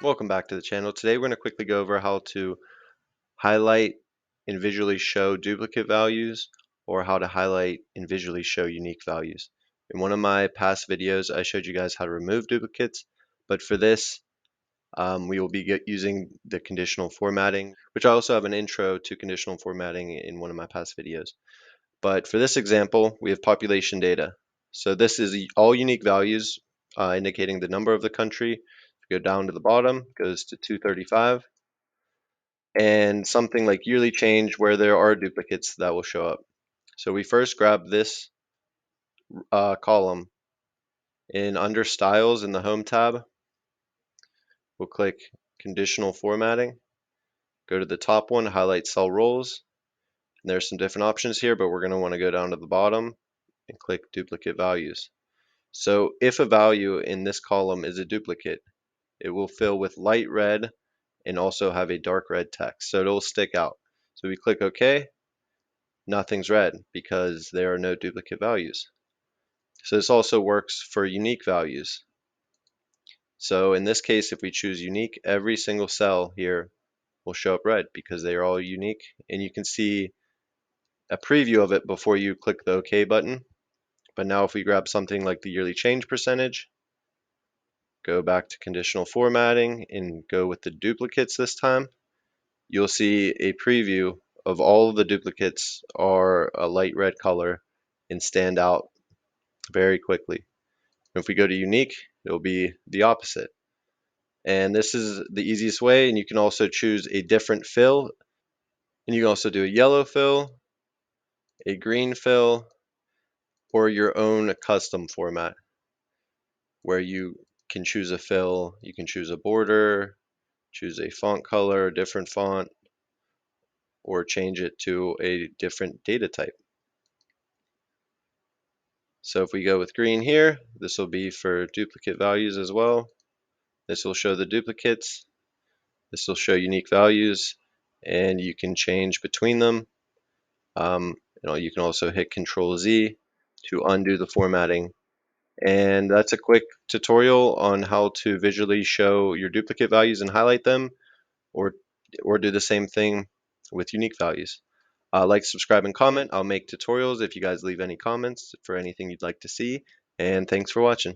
Welcome back to the channel. Today we're going to quickly go over how to highlight and visually show duplicate values, or how to highlight and visually show unique values. In one of my past videos I showed you guys how to remove duplicates, but for this we will be using the conditional formatting, which I also have an intro to conditional formatting in one of my past videos. But for this example we have population data. So this is all unique values indicating the number of the country. Go down to the bottom, goes to 235, and something like yearly change where there are duplicates that will show up. So we first grab this column, and under styles in the home tab we'll click conditional formatting, go to the top one, highlight cell rows, and there's some different options here, but we're going to want to go down to the bottom and click duplicate values. So if a value in this column is a duplicate, it will fill with light red and also have a dark red text, so it'll stick out. So we click OK, nothing's red because there are no duplicate values. So this also works for unique values. So in this case, if we choose unique, every single cell here will show up red because they are all unique, and you can see a preview of it before you click the OK button. But now if we grab something like the yearly change percentage, go back to conditional formatting and go with the duplicates this time, you'll see a preview of all of the duplicates are a light red color and stand out very quickly. If we go to unique, it'll be the opposite. And this is the easiest way, and you can also choose a different fill, and you can also do a yellow fill, a green fill, or your own custom format where you can choose a fill, you can choose a border, choose a font color, a different font, or change it to a different data type. So if we go with green here, this will be for duplicate values as well. This will show the duplicates. This will show unique values, and you can change between them. You can also hit Control Z to undo the formatting. And that's a quick tutorial on how to visually show your duplicate values and highlight them, or do the same thing with unique values. Like, subscribe, and comment. I'll make tutorials if you guys leave any comments for anything you'd like to see. And thanks for watching.